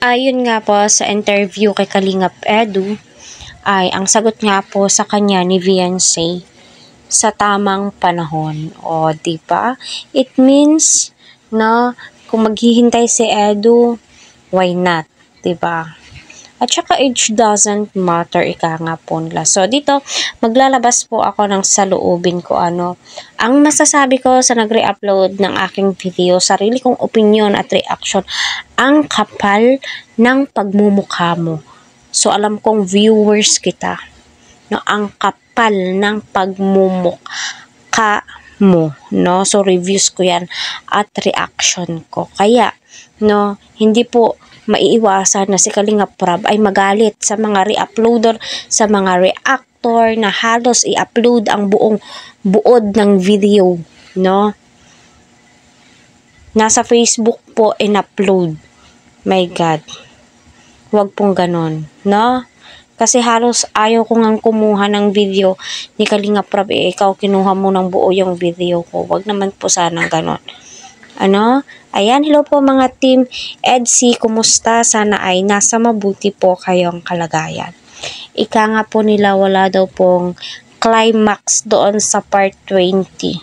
Ayun nga po sa interview kay Kalingap Edu, ay ang sagot nga po sa kanya ni Viancy, sa tamang panahon. O, di ba? It means na kung maghihintay si Edu, why not? Di ba? At saka age doesn't matter, ika nga po nila. So, dito, maglalabas po ako ng saloobin ko ang masasabi ko sa nagre-upload ng aking video, sarili kong opinion at reaction, ang kapal ng pagmumukha mo. So, alam kong viewers kita, no? Ang kapal ng pagmumukha mo, no? So, reviews ko yan at reaction ko. Kaya, no, hindi po maiiwasan na si Kalingap Prab ay magalit sa mga re-uploader, sa mga reactor na halos i-upload ang buong buod ng video, no? Nasa Facebook po in-upload. My God. Huwag pong ganon, no? Kasi halos ayaw ko ngang kumuha ng video ni Kalingap Prab, ikaw kinuha mo ng buo yung video ko. Huwag naman po sana ganon. Ayan, hello po mga team EDC, kumusta? Sana ay nasa mabuti po kayong kalagayan. Ika nga po nila, wala daw pong climax doon sa part 20.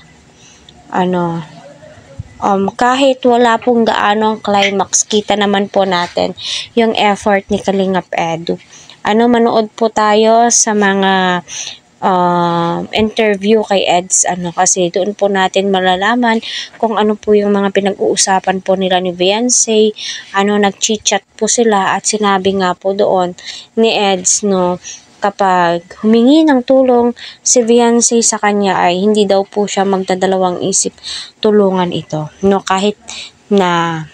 Kahit wala pong gaanong climax, kita naman po natin yung effort ni Kalingap Edu. Manood po tayo sa mga interview kay Eds, kasi doon po natin malalaman kung ano po yung mga pinag-uusapan po nila ni Viancy, nag-chit-chat po sila at sinabi nga po doon ni Eds, no, kapag humingi ng tulong si Viancy sa kanya ay hindi daw po siya magdadalawang isip tulungan ito, no, kahit na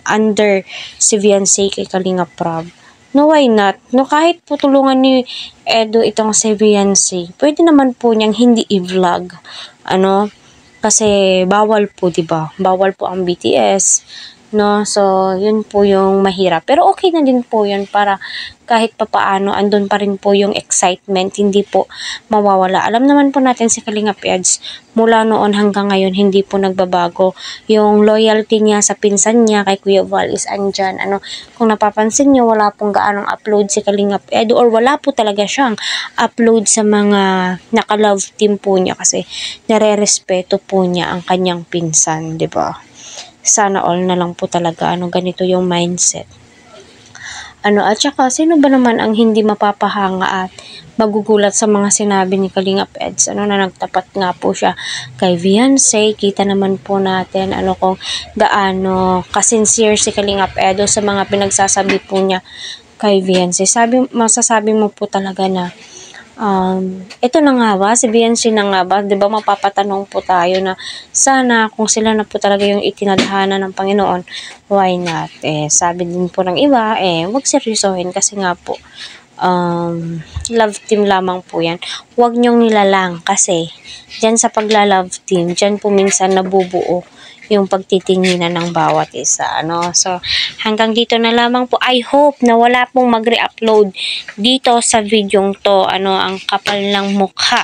under si Viancy kay Kalingap Prab. No, why not? No, kahit po tulungan ni Edu itong si Viancy, pwede naman po niyang hindi i-vlog. Kasi bawal po, 'di ba? Bawal po ang BTS, no? So, yun po yung mahirap. Pero okay na din po yun para kahit papaano andun pa rin po yung excitement, hindi po mawawala. Alam naman po natin si Kalingap Eds, mula noon hanggang ngayon hindi po nagbabago. Yung loyalty niya sa pinsan niya kay Kuya Val is andyan. Kung napapansin niyo, wala pong gaanong upload si Kalingap Edu, or wala po talaga siyang upload sa mga naka-love team po niya kasi nare-respeto po niya ang kanyang pinsan, 'di ba? Sana all na lang po talaga ganito yung mindset. At saka sino ba naman ang hindi mapapahanga at magugulat sa mga sinabi ni Kalingap Eds, na nagtapat nga po siya kay Viancy. Kita naman po natin kung gaano kasincere si Kalingap Edu sa mga pinagsasabi po niya kay Viancy. Masasabi mo po talaga na ito na nga ba, si Viancy na nga ba, 'di ba, mapapatanong po tayo na sana kung sila na po talaga yung itinadhana ng Panginoon, why not? Sabi din po ng iba, wag seryosohin kasi nga po love team lamang po yan. Huwag nyong nilalang kasi dyan sa pagla-love team, dyan po minsan nabubuo yung pagtitinginan ng bawat isa, So, hanggang dito na lamang po. I hope na wala pong magre-upload dito sa videong to, ang kapal ng mukha